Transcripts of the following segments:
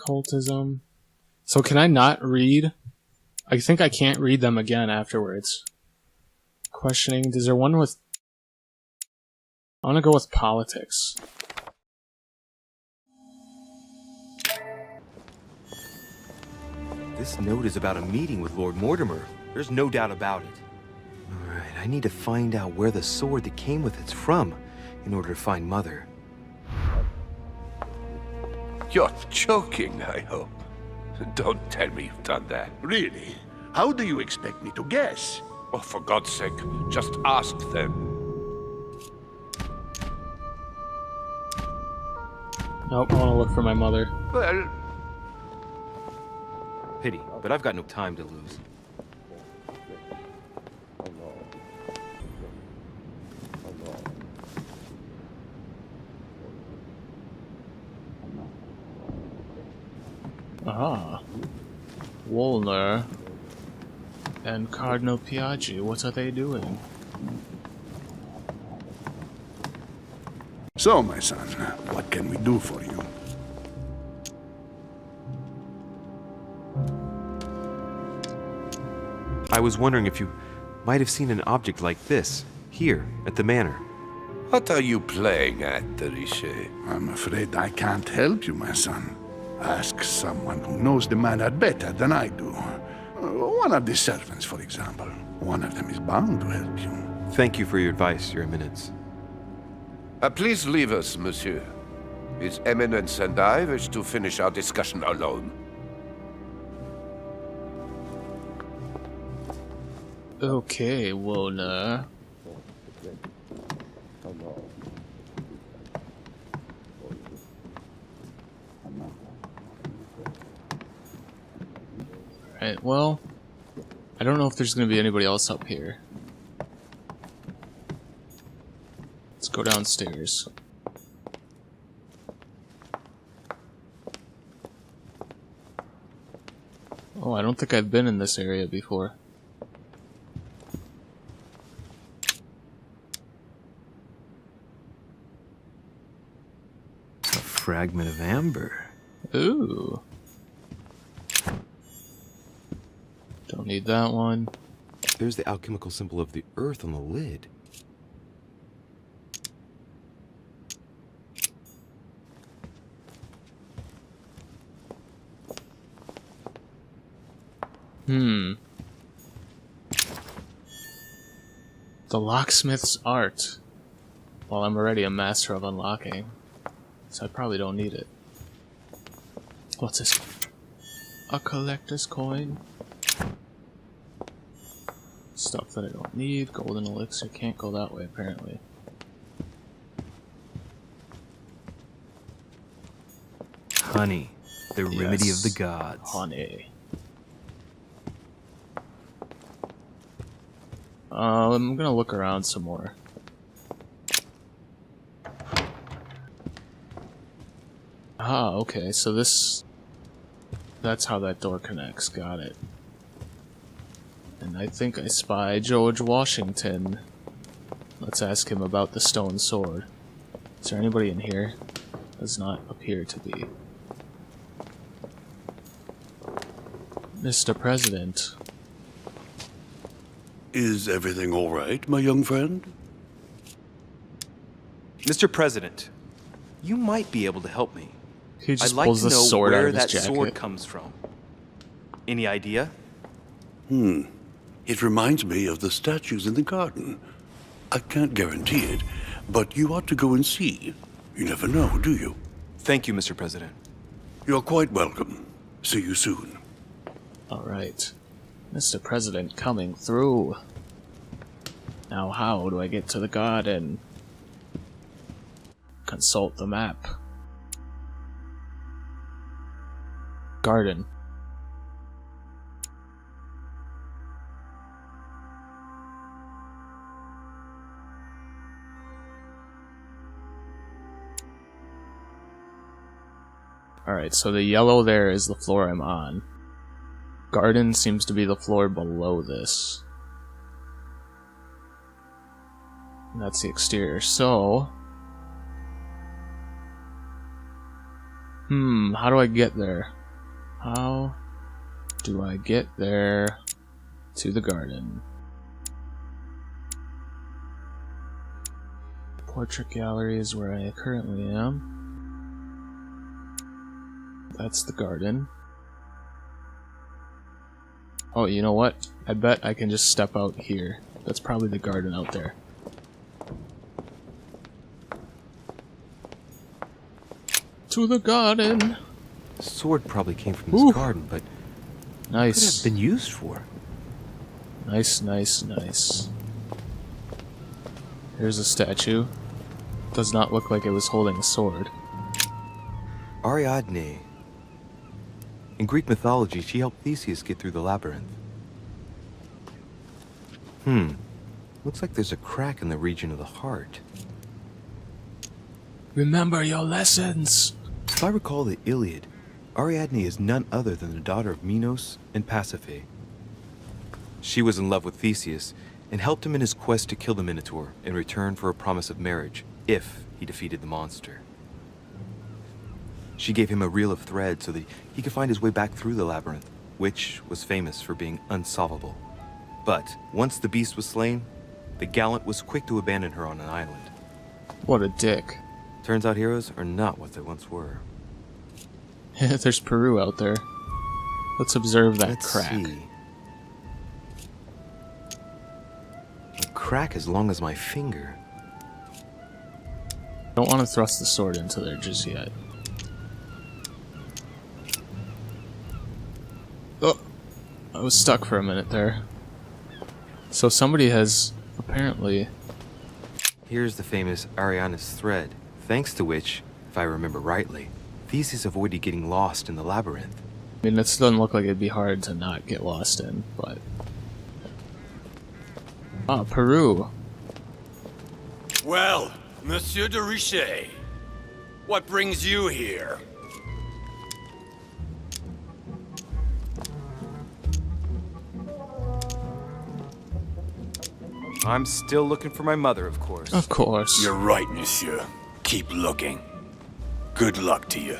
Cultism. So can I not read? I think I can't read them again afterwards. Questioning. Is there one with... I want to go with politics. This note is about a meeting with Lord Mortimer. There's no doubt about it. Alright, I need to find out where the sword that came with it's from in order to find Mother. You're joking, I hope. Don't tell me you've done that. Really? How do you expect me to guess? Oh, for God's sake, just ask them. Nope, I want to look for my mother. Well, Pity, but I've got no time to lose. Ah. Wolner and Cardinal Piaggi, what are they doing? So, my son, what can we do for you? I was wondering if you might have seen an object like this, here, at the manor. what are you playing at, Riche? I'm afraid I can't help you, my son. Ask someone who knows the manor better than I do. One of the servants, for example. One of them is bound to help you. Thank you for your advice, Your Eminence. Please leave us, monsieur. His Eminence and I wish to finish our discussion alone. Okay, Wolner. Alright, well, I don't know if there's going to be anybody else up here. Let's go downstairs. Oh, I don't think I've been in this area before. A fragment of amber. Ooh. Don't need that one. There's the alchemical symbol of the earth on the lid. The locksmith's art. Well, I'm already a master of unlocking, so I probably don't need it. What's this? A collector's coin. Stuff that I don't need. Golden elixir. Can't go that way, apparently. Honey, the remedy of the gods. Honey. I'm gonna look around some more. Ah, okay, so this... That's how that door connects, got it. And I think I spy George Washington. Let's ask him about the stone sword. Is there anybody in here? Does not appear to be. Mr. President. Is everything all right, my young friend? Mr. President, you might be able to help me. He just I'd like pulls to the know sword out where of his that jacket. sword comes from. Any idea? It reminds me of the statues in the garden. I can't guarantee it, but you ought to go and see. You never know, do you? Thank you, Mr. President. You're quite welcome. See you soon. Alright. Mr. President coming through. Now how do I get to the garden? Consult the map. Garden. Alright, so the yellow there is the floor I'm on. Garden seems to be the floor below this. And that's the exterior. So... how do I get there? How do I get there to the garden? Portrait gallery is where I currently am. That's the garden. Oh, you know what? I bet I can just step out here. That's probably the garden out there. To the garden! The sword probably came from this Ooh. garden, but Nice. what could it have been used for? Nice, nice, nice. Here's a statue. Does not look like it was holding a sword. Ariadne. In Greek mythology, she helped Theseus get through the labyrinth. Looks like there's a crack in the region of the heart. Remember your lessons! If I recall the Iliad, Ariadne is none other than the daughter of Minos and Pasiphae. She was in love with Theseus and helped him in his quest to kill the Minotaur in return for a promise of marriage, if he defeated the monster. She gave him a reel of thread so that he could find his way back through the labyrinth, which was famous for being unsolvable. But once the beast was slain, the gallant was quick to abandon her on an island. What a dick. Turns out heroes are not what they once were. There's Peru out there. Let's observe that Let's crack. see. A crack as long as my finger. Don't want to thrust the sword into there just yet. Oh! I was stuck for a minute there. So somebody has apparently... Here's the famous Ariadne's thread, thanks to which, if I remember rightly, Theseus avoided getting lost in the labyrinth. I mean, this doesn't look like it'd be hard to not get lost in, but... Ah, Peru. Well, Monsieur de Richet, what brings you here? I'm still looking for my mother, of course. Of course. You're right, Monsieur. Keep looking. Good luck to you.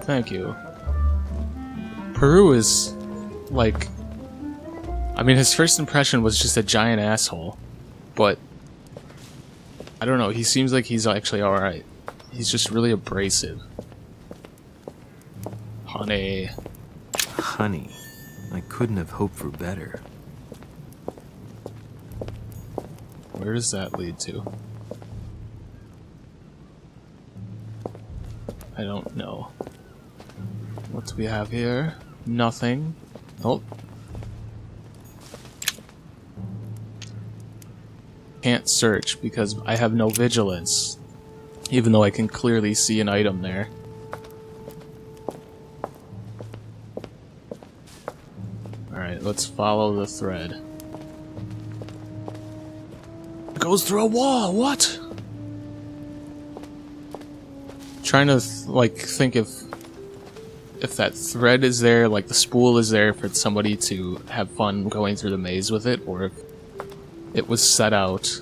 Thank you. Peru is, like... I mean, his first impression was just a giant asshole. But... I don't know, he seems like he's actually alright. He's just really abrasive. Honey. Honey, I couldn't have hoped for better. Where does that lead to? I don't know. What do we have here? Nothing. Oh. Can't search because I have no vigilance. Even though I can clearly see an item there. Alright, let's follow the thread. It goes through a wall, what? Trying to think if that thread is there, like the spool is there for somebody to have fun going through the maze with it, or if it was set out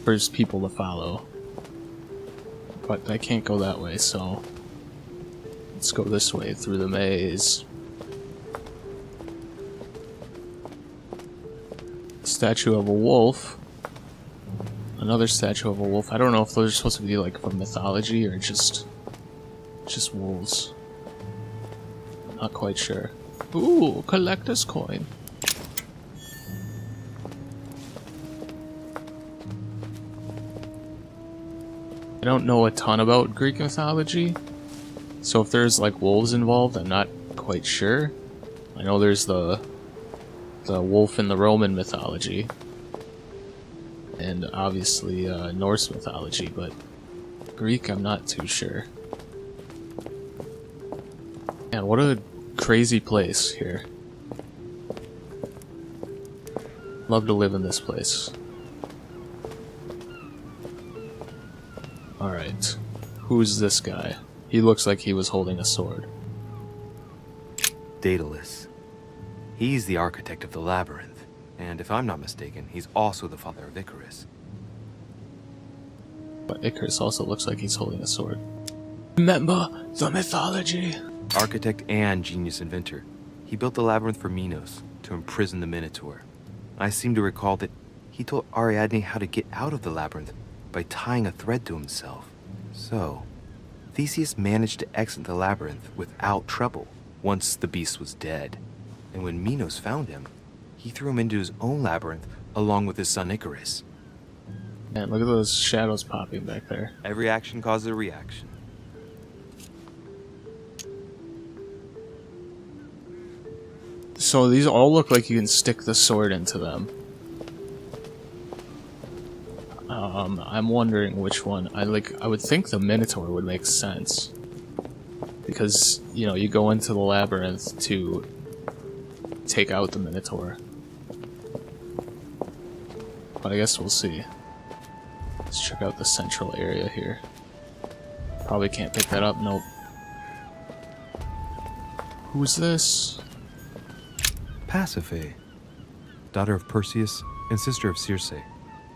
for people to follow. But I can't go that way, so let's go this way through the maze. Statue of a wolf. Another statue of a wolf. I don't know if those are supposed to be like from mythology or just wolves. Not quite sure. Ooh, collector's coin. I don't know a ton about Greek mythology, so if there's like wolves involved, I'm not quite sure. I know there's the wolf in the Roman mythology, and obviously Norse mythology, but Greek I'm not too sure. Man, what a crazy place here. Love to live in this place. Alright. Who's this guy? He looks like he was holding a sword. Daedalus. He's the architect of the labyrinth, and if I'm not mistaken, he's also the father of Icarus. But Icarus also looks like he's holding a sword. Remember the mythology? Architect and genius inventor. He built the labyrinth for Minos to imprison the Minotaur. I seem to recall that he told Ariadne how to get out of the labyrinth by tying a thread to himself. So, Theseus managed to exit the labyrinth without trouble once the beast was dead. And when Minos found him, he threw him into his own labyrinth along with his son Icarus. Man, look at those shadows popping back there. Every action causes a reaction. So these all look like you can stick the sword into them. I'm wondering which one. I would think the Minotaur would make sense. Because, you know, you go into the labyrinth to take out the Minotaur. But I guess we'll see. Let's check out the central area here. Probably can't pick that up, nope. Who's this? Pasiphae, daughter of Perseus and sister of Circe.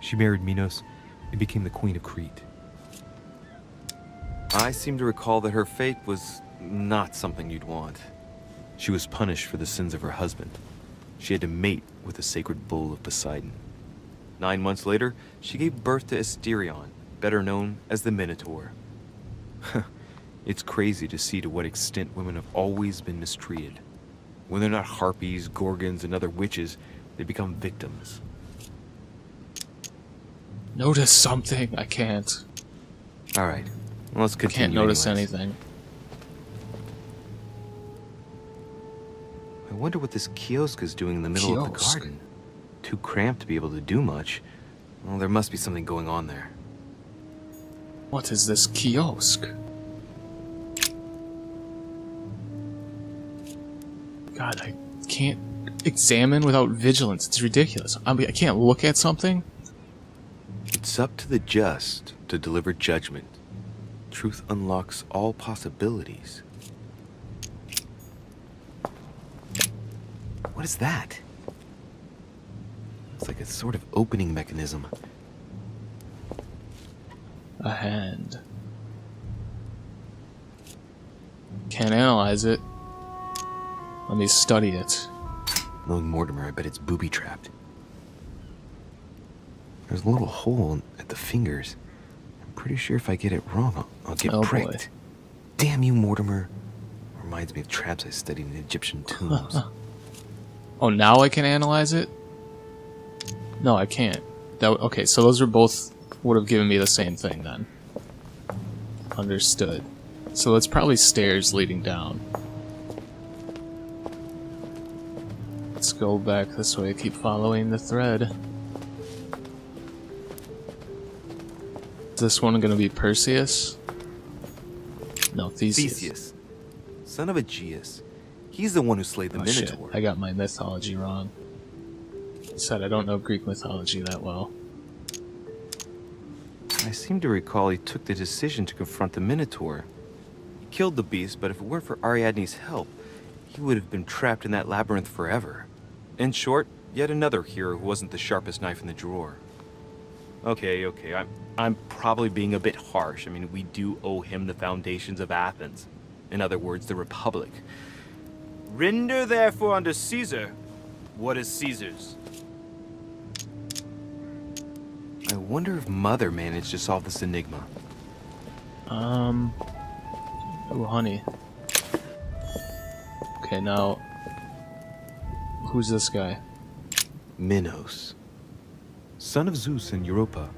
She married Minos and became the queen of Crete. I seem to recall that her fate was not something you'd want. She was punished for the sins of her husband. She had to mate with the sacred bull of Poseidon. 9 months later, she gave birth to Asterion, better known as the Minotaur. It's crazy to see to what extent women have always been mistreated. When they're not harpies, gorgons, and other witches, they become victims. Notice something. I can't. Alright, let's I continue. can't notice anyways. anything. I wonder what this kiosk is doing in the middle of the Kiosk? garden. Too cramped to be able to do much. Well, there must be something going on there. What is this kiosk? God, I can't examine without vigilance. It's ridiculous. I can't look at something? It's up to the just to deliver judgment. Truth unlocks all possibilities. What is that? It's like a sort of opening mechanism. A hand. Can't analyze it. Let me study it. Knowing Mortimer, I bet it's booby-trapped. There's a little hole at the fingers. I'm pretty sure if I get it wrong, I'll get pricked. Boy. Damn you, Mortimer. Reminds me of traps I studied in Egyptian tombs. Oh, now I can analyze it? No, I can't. Okay, so those are both would have given me the same thing then. Understood. So it's probably stairs leading down. Let's go back this way, keep following the thread. Is this one gonna be Perseus? No, Theseus. Theseus, son of Aegeus. He's the one who slayed the Oh, shit. Minotaur. I got my mythology wrong. I said I don't know Greek mythology that well. I seem to recall he took the decision to confront the Minotaur. He killed the beast, but if it weren't for Ariadne's help, he would have been trapped in that labyrinth forever. In short, yet another hero who wasn't the sharpest knife in the drawer. Okay, I'm probably being a bit harsh. I mean, we do owe him the foundations of Athens. In other words, the Republic. Render therefore unto Caesar what is Caesar's. I wonder if Mother managed to solve this enigma. Oh, honey. Okay, now... Who's this guy? Minos, son of Zeus and Europa.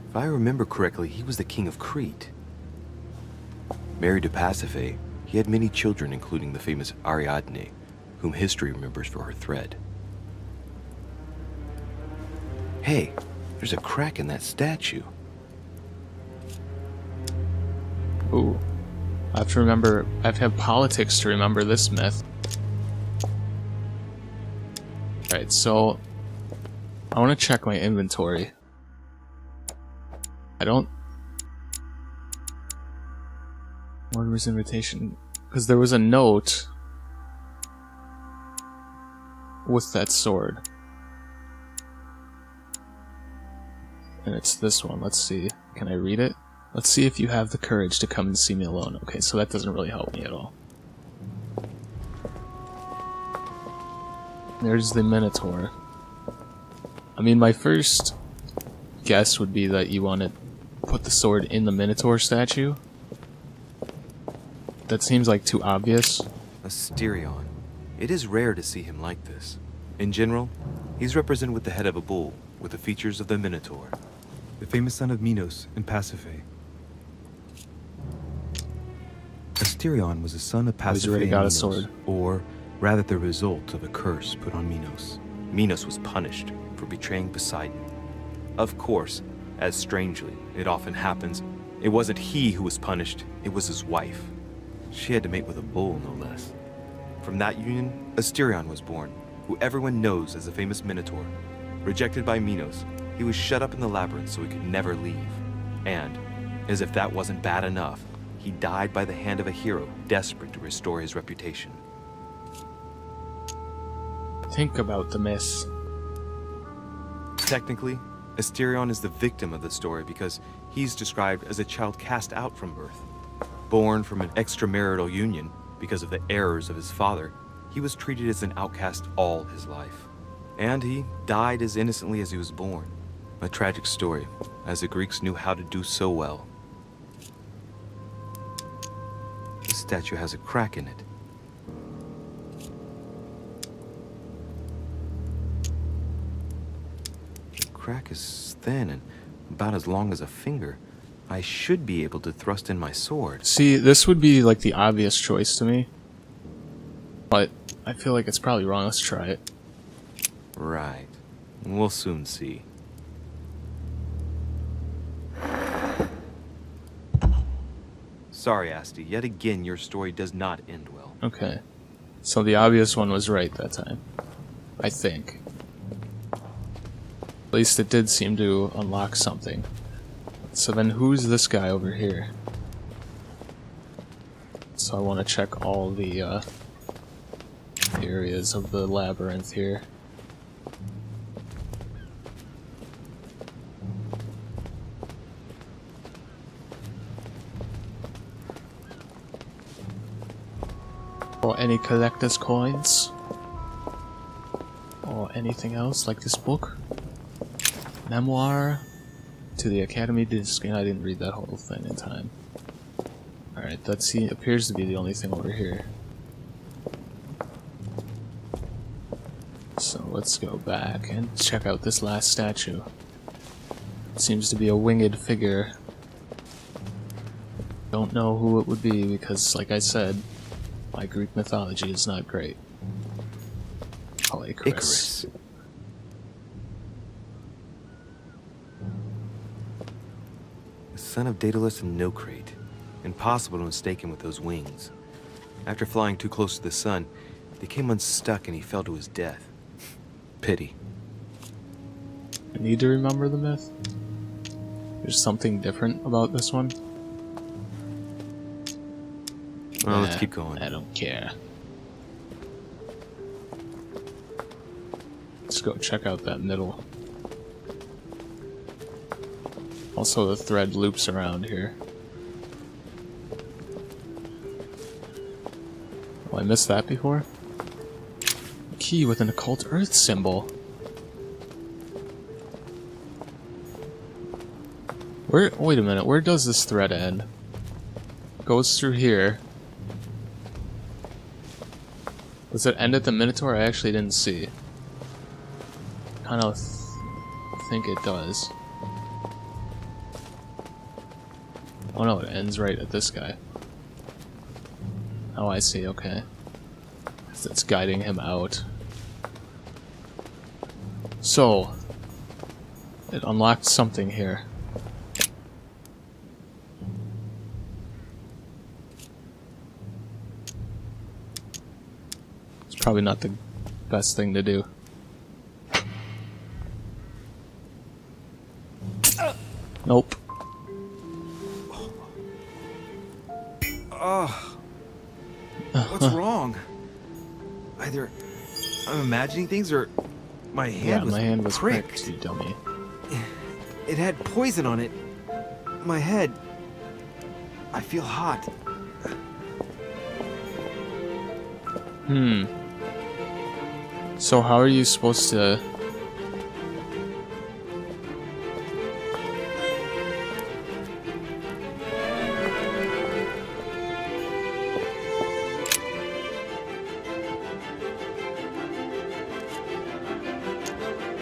If I remember correctly, he was the king of Crete. Married to Pasiphae, he had many children, including the famous Ariadne, whom history remembers for her thread. Hey, there's a crack in that statue. Ooh. I have to have politics to remember this myth. Alright, so... I want to check my inventory. I don't... Mortimer's invitation. Because there was a note with that sword. And it's this one. Let's see. Can I read it? Let's see if you have the courage to come and see me alone. Okay, so that doesn't really help me at all. There's the Minotaur. I mean, my first guess would be that you want to put the sword in the Minotaur statue. That seems like too obvious. Asterion. It is rare to see him like this. In general, he's represented with the head of a bull, with the features of the Minotaur. The famous son of Minos and Pasiphae. Asterion was a son of Pasiphae already and got a Minos, sword. or rather the result of a curse put on Minos. Minos was punished for betraying Poseidon. Of course, as strangely it often happens, it wasn't he who was punished, it was his wife. She had to mate with a bull, no less. From that union, Asterion was born, who everyone knows as the famous Minotaur. Rejected by Minos, he was shut up in the labyrinth so he could never leave. And, as if that wasn't bad enough, he died by the hand of a hero desperate to restore his reputation. Think about the myth. Technically, Asterion is the victim of the story because he's described as a child cast out from birth. Born from an extramarital union because of the errors of his father, he was treated as an outcast all his life. And he died as innocently as he was born. A tragic story, as the Greeks knew how to do so well. This statue has a crack in it. The crack is thin and about as long as a finger. I should be able to thrust in my sword. See, this would be like the obvious choice to me. But I feel like it's probably wrong. Let's try it. Right. We'll soon see. Sorry, Asti. Yet again, your story does not end well. Okay. So the obvious one was right that time. I think. At least it did seem to unlock something. So then who's this guy over here? So I want to check all the areas of the labyrinth here. Or any collector's coins? Or anything else like this book? Memoir to the Academy Disc, and I didn't read that whole thing in time. Alright, that appears to be the only thing over here. So let's go back and check out this last statue. Seems to be a winged figure. Don't know who it would be because, like I said, my Greek mythology is not great. Oh, Icarus. The son of Daedalus and Nocrate. Impossible to mistake him with those wings. After flying too close to the sun, they came unstuck and he fell to his death. Pity. I need to remember the myth. There's something different about this one. Well, let's keep going. I don't care. Let's go check out that middle. Also, the thread loops around here. Oh, I missed that before? A key with an occult earth symbol. Wait a minute, where does this thread end? Goes through here. Does it end at the Minotaur? I actually didn't see. Kind of think it does. Oh no, it ends right at this guy. Oh, I see, okay. It's guiding him out. So, it unlocked something here. It's probably not the best thing to do. Nope. Oh. What's wrong? Either I'm imagining things or my hand was my hand was pricked. you dummy. It had poison on it. My head. I feel hot. So how are you supposed to...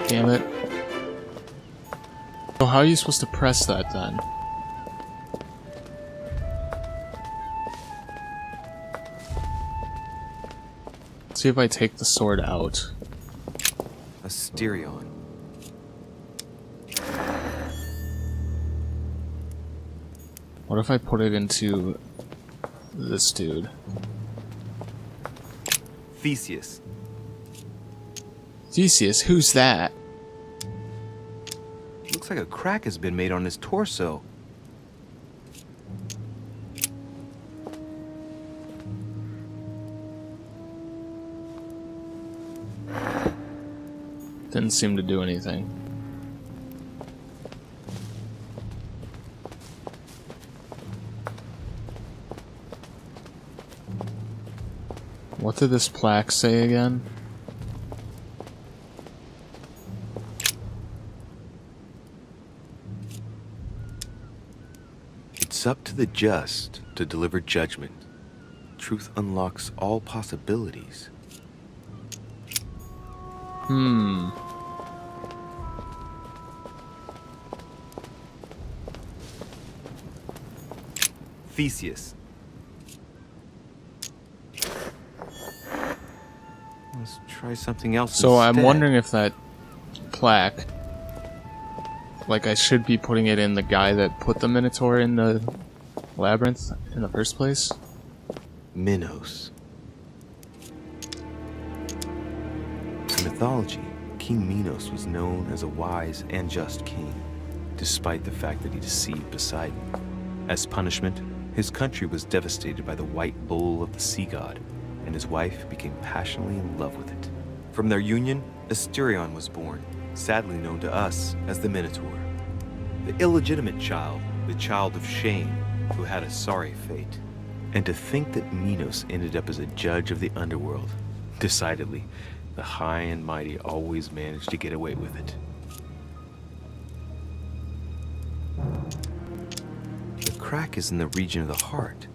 Damn it. So how are you supposed to press that then? See if I take the sword out. Asterion. What if I put it into this dude? Theseus. Theseus, who's that? Looks like a crack has been made on his torso. Didn't seem to do anything. What did this plaque say again? It's up to the just to deliver judgment. Truth unlocks all possibilities. Theseus. Let's try something else So I'm instead. wondering if that plaque, like I should be putting it in the guy that put the Minotaur in the labyrinth in the first place? Minos. In mythology, King Minos was known as a wise and just king, despite the fact that he deceived Poseidon. As punishment, his country was devastated by the white bull of the sea god, and his wife became passionately in love with it. From their union, Asterion was born, sadly known to us as the Minotaur. The illegitimate child, the child of shame, who had a sorry fate. And to think that Minos ended up as a judge of the underworld. Decidedly, the high and mighty always manage to get away with it. The crack is in the region of the heart.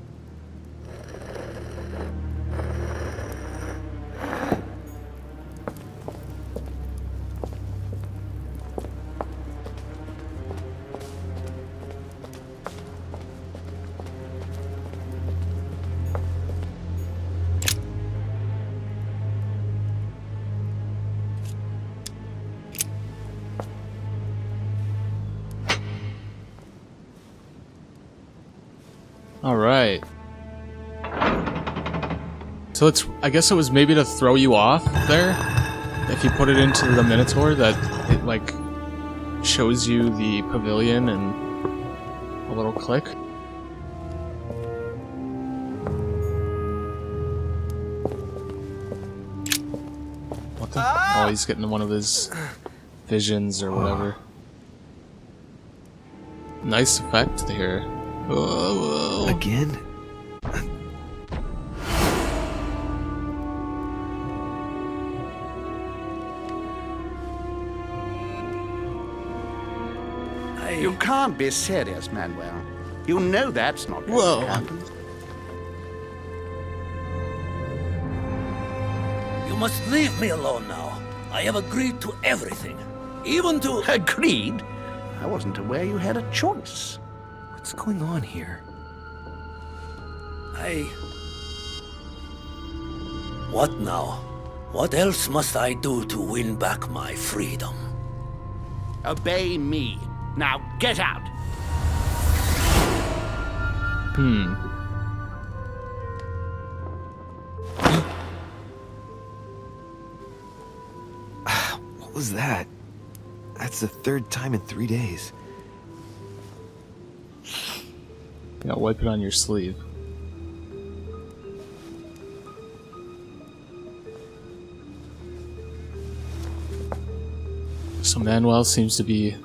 Alright. So I guess it was maybe to throw you off there? If you put it into the Minotaur, that it like shows you the pavilion and a little click? What the? Oh, he's getting one of his visions or whatever. Nice effect here. Whoa. Again? You can't be serious, Manuel. You know that's not going Whoa. to happen. You must leave me alone now. I have agreed to everything. Even to... Agreed? I wasn't aware you had a choice. What's going on here? What now? What else must I do to win back my freedom? Obey me. Now get out! What was that? That's the third time in 3 days. Yeah, wipe it on your sleeve. So Manuel seems to be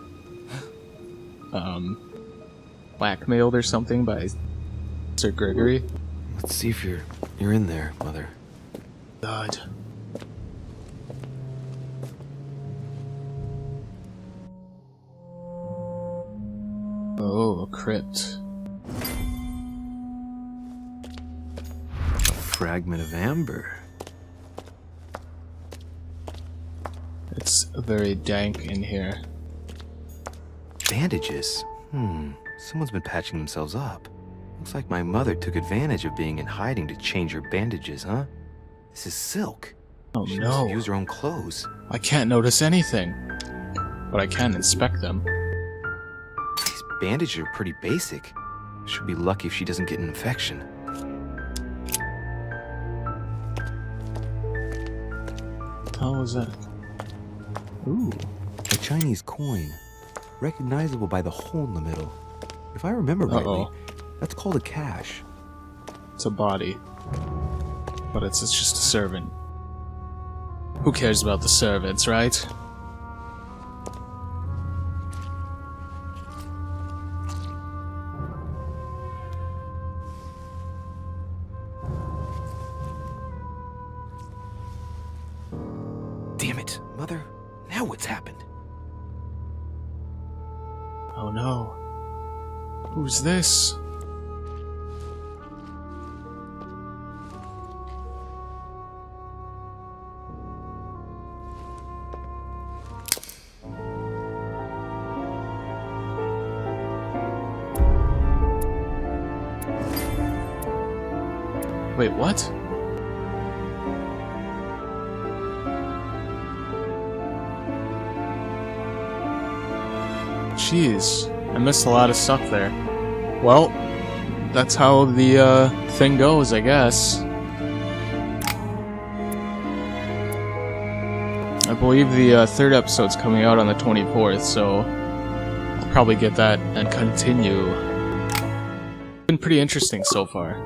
blackmailed or something by Sir Gregory. Let's see if you're in there, Mother. God. Oh, a crypt. A fragment of amber. It's very dank in here. Bandages. Someone's been patching themselves up. Looks like my mother took advantage of being in hiding to change her bandages, huh? This is silk. Oh She must have no. used her own clothes. I can't notice anything. But I can inspect them. These bandages are pretty basic. She'll be lucky if she doesn't get an infection. How was that? Ooh. A Chinese coin. Recognizable by the hole in the middle. If I remember rightly, that's called a cash. It's a body. But it's just a servant. Who cares about the servants, right? Damn it, Mother. Now what's happened? Oh no. Who's this? Wait, what? Jeez, I missed a lot of stuff there. Well, that's how the thing goes, I guess. I believe the third episode's coming out on the 24th, so I'll probably get that and continue. Been pretty interesting so far.